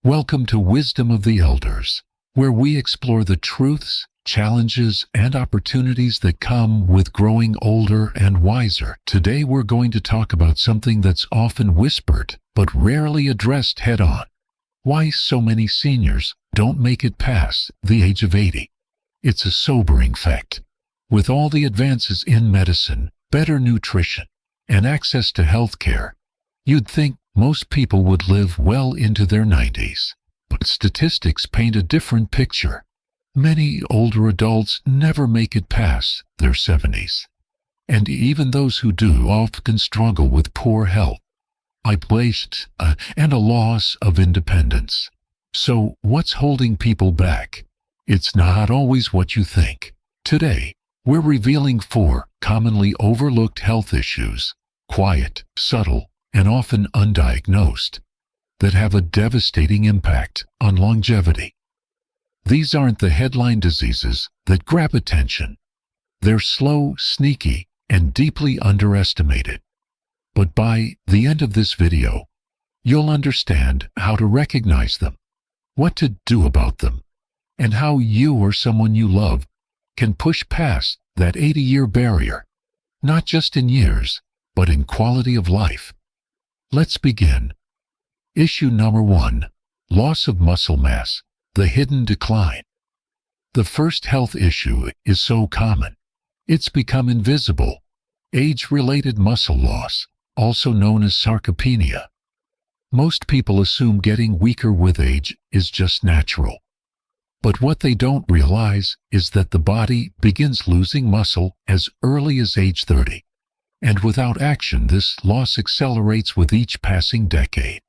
Welcome to Wisdom of the Elders, where we explore the truths, challenges, and opportunities that come with growing older and wiser. Today we're going to talk about something that's often whispered, but rarely addressed head-on. Why so many seniors don't make it past the age of 80. It's a sobering fact. With all the advances in medicine, better nutrition, and access to health care, you'd think most people would live well into their 90s. But statistics paint a different picture. Many older adults never make it past their 70s. And even those who do often struggle with poor health, isolation, and a loss of independence. So what's holding people back? It's not always what you think. Today, we're revealing 4 commonly overlooked health issues, quiet, subtle, and often undiagnosed, that have a devastating impact on longevity. These aren't the headline diseases that grab attention. They're slow, sneaky, and deeply underestimated. But by the end of this video, you'll understand how to recognize them, what to do about them, and how you or someone you love can push past that 80-year barrier, not just in years, but in quality of life. Let's begin. Issue number 1, loss of muscle mass, the hidden decline. The first health issue is so common. It's become invisible. Age-related muscle loss, also known as sarcopenia. Most people assume getting weaker with age is just natural. But what they don't realize is that the body begins losing muscle as early as age 30. And without action, this loss accelerates with each passing decade.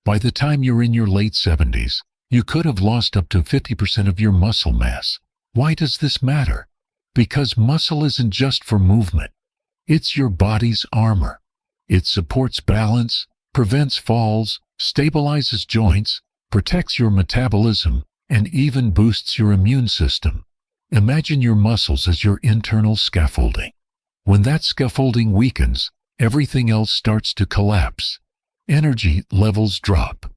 By the time you're in your late 70s, you could have lost up to 50% of your muscle mass. Why does this matter? Because muscle isn't just for movement. It's your body's armor. It supports balance, prevents falls, stabilizes joints, protects your metabolism, and even boosts your immune system. Imagine your muscles as your internal scaffolding. When that scaffolding weakens, everything else starts to collapse. Energy levels drop.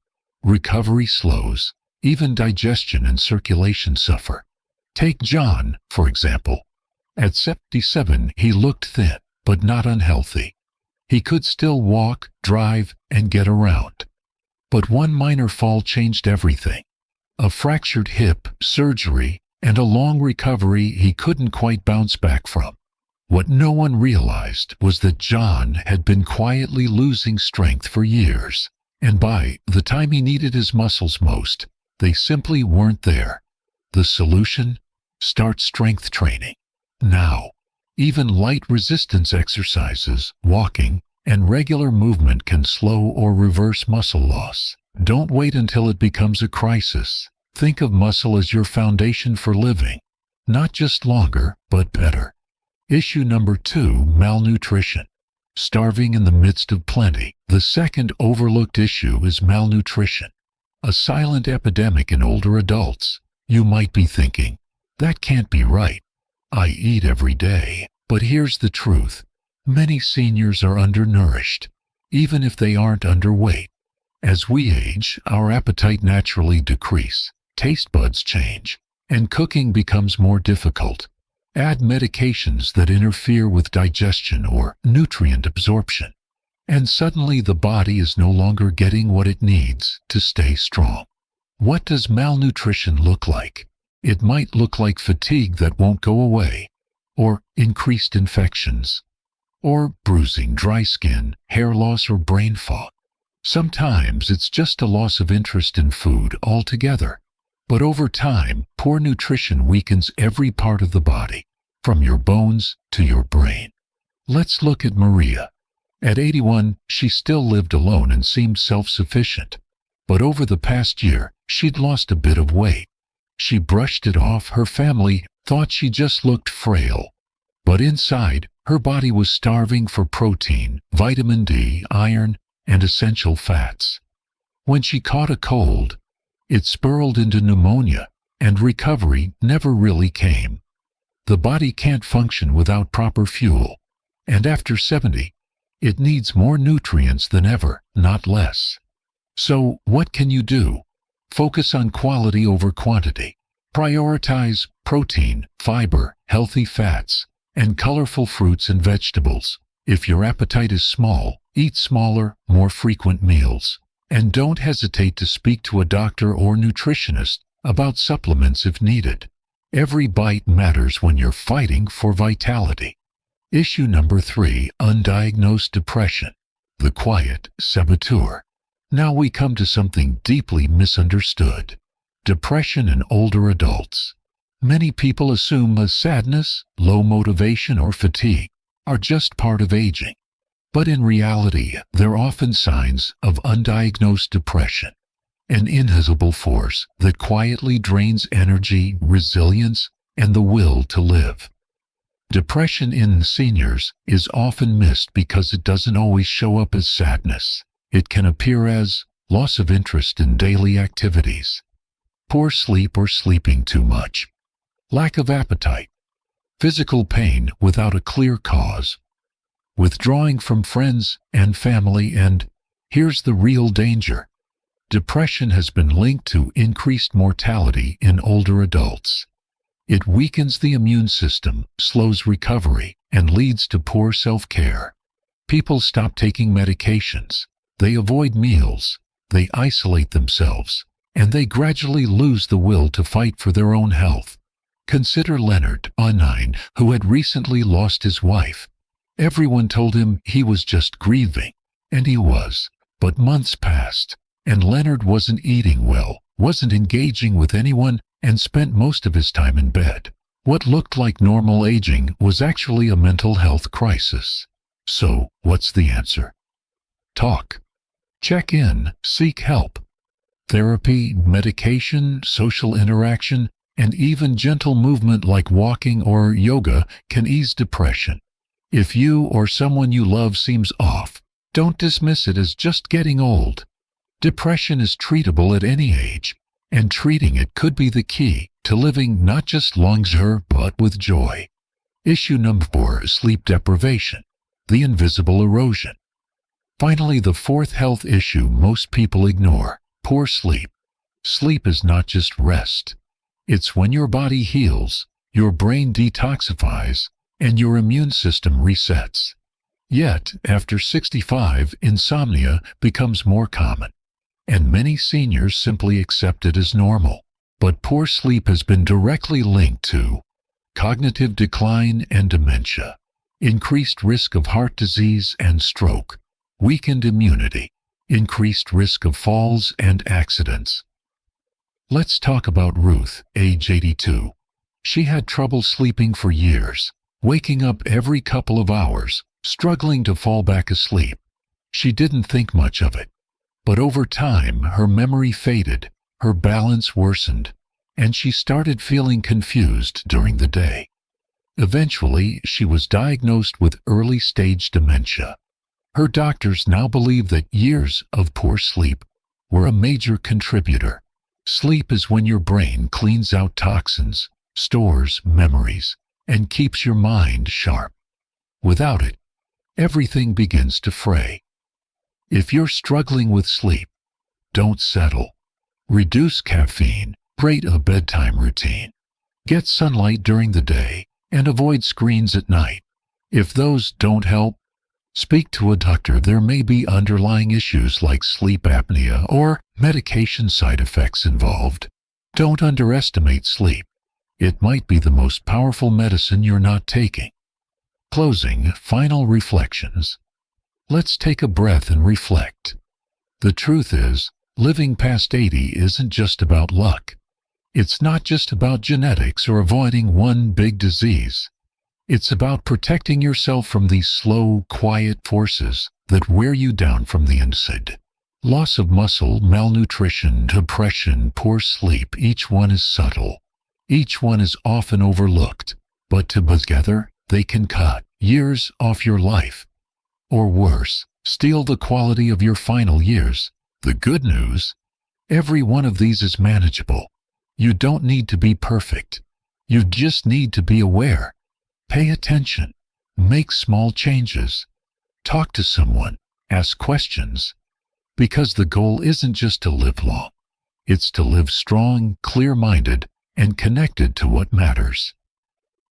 Recovery slows. Even digestion and circulation suffer. Take John, for example. At 77, he looked thin, but not unhealthy. He could still walk, drive, and get around. But one minor fall changed everything. A fractured hip, surgery, and a long recovery he couldn't quite bounce back from. What no one realized was that John had been quietly losing strength for years, and by the time he needed his muscles most, they simply weren't there. The solution? Start strength training. Now, even light resistance exercises, walking, and regular movement can slow or reverse muscle loss. Don't wait until it becomes a crisis. Think of muscle as your foundation for living, not just longer, but better. Issue number 2, malnutrition. Starving in the midst of plenty. The second overlooked issue is malnutrition, a silent epidemic in older adults. You might be thinking, that can't be right. I eat every day. But here's the truth. Many seniors are undernourished, even if they aren't underweight. As we age, our appetite naturally decreases, taste buds change, and cooking becomes more difficult. Add medications that interfere with digestion or nutrient absorption, and suddenly the body is no longer getting what it needs to stay strong. What does malnutrition look like? It might look like fatigue that won't go away, or increased infections, or bruising, dry skin, hair loss, or brain fog. Sometimes it's just a loss of interest in food altogether. But over time, poor nutrition weakens every part of the body, from your bones to your brain. Let's look at Maria. At 81, she still lived alone and seemed self-sufficient. But over the past year, she'd lost a bit of weight. She brushed it off. Her family thought she just looked frail. But inside, her body was starving for protein, vitamin D, iron, and essential fats. When she caught a cold, it spiraled into pneumonia, and recovery never really came. The body can't function without proper fuel, and after 70, it needs more nutrients than ever, not less. So what can you do? Focus on quality over quantity. Prioritize protein, fiber, healthy fats, and colorful fruits and vegetables. If your appetite is small, eat smaller, more frequent meals. And don't hesitate to speak to a doctor or nutritionist about supplements if needed. Every bite matters when you're fighting for vitality. Issue number 3, undiagnosed depression, the quiet saboteur. Now we come to something deeply misunderstood. Depression in older adults. Many people assume that sadness, low motivation, or fatigue are just part of aging. But in reality, they're often signs of undiagnosed depression, an invisible force that quietly drains energy, resilience, and the will to live. Depression in seniors is often missed because it doesn't always show up as sadness. It can appear as loss of interest in daily activities, poor sleep or sleeping too much, lack of appetite, physical pain without a clear cause, withdrawing from friends and family, and here's the real danger. Depression has been linked to increased mortality in older adults. It weakens the immune system, slows recovery, and leads to poor self-care. People stop taking medications. They avoid meals. They isolate themselves. And they gradually lose the will to fight for their own health. Consider Leonard, 9, who had recently lost his wife. Everyone told him he was just grieving, and he was. But months passed, and Leonard wasn't eating well, wasn't engaging with anyone, and spent most of his time in bed. What looked like normal aging was actually a mental health crisis. So, what's the answer? Talk. Check in, seek help. Therapy, medication, social interaction, and even gentle movement like walking or yoga can ease depression. If you or someone you love seems off, don't dismiss it as just getting old. Depression is treatable at any age, and treating it could be the key to living not just longer but with joy. Issue number 4, sleep deprivation, the invisible erosion. Finally, the 4th health issue most people ignore, poor sleep. Sleep is not just rest. It's when your body heals, your brain detoxifies, and your immune system resets. Yet, after 65, insomnia becomes more common, and many seniors simply accept it as normal. But poor sleep has been directly linked to cognitive decline and dementia, increased risk of heart disease and stroke, weakened immunity, increased risk of falls and accidents. Let's talk about Ruth, age 82. She had trouble sleeping for years, waking up every couple of hours, struggling to fall back asleep. She didn't think much of it. But over time, her memory faded, her balance worsened, and she started feeling confused during the day. Eventually, she was diagnosed with early-stage dementia. Her doctors now believe that years of poor sleep were a major contributor. Sleep is when your brain cleans out toxins, stores memories, and keeps your mind sharp. Without it, everything begins to fray. If you're struggling with sleep, don't settle. Reduce caffeine, create a bedtime routine. Get sunlight during the day, and avoid screens at night. If those don't help, speak to a doctor. There may be underlying issues like sleep apnea or medication side effects involved. Don't underestimate sleep. It might be the most powerful medicine you're not taking. Closing, final reflections. Let's take a breath and reflect. The truth is, living past 80 isn't just about luck. It's not just about genetics or avoiding one big disease. It's about protecting yourself from these slow, quiet forces that wear you down from the inside. Loss of muscle, malnutrition, depression, poor sleep, each one is subtle. Each one is often overlooked, but together they can cut years off your life. Or worse, steal the quality of your final years. The good news? Every one of these is manageable. You don't need to be perfect. You just need to be aware. Pay attention. Make small changes. Talk to someone. Ask questions. Because the goal isn't just to live long. It's to live strong, clear-minded, and connected to what matters.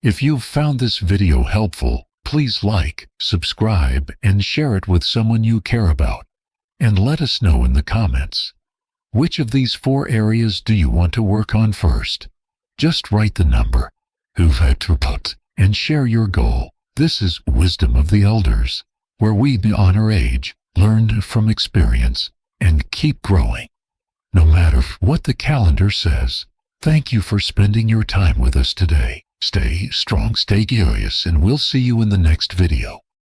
If you've found this video helpful, please like, subscribe, and share it with someone you care about. And let us know in the comments. Which of these 4 areas do you want to work on first? Just write the number and share your goal. This is Wisdom of the Elders, where we honor age, learn from experience, and keep growing. No matter what the calendar says. Thank you for spending your time with us today. Stay strong, stay curious, and we'll see you in the next video.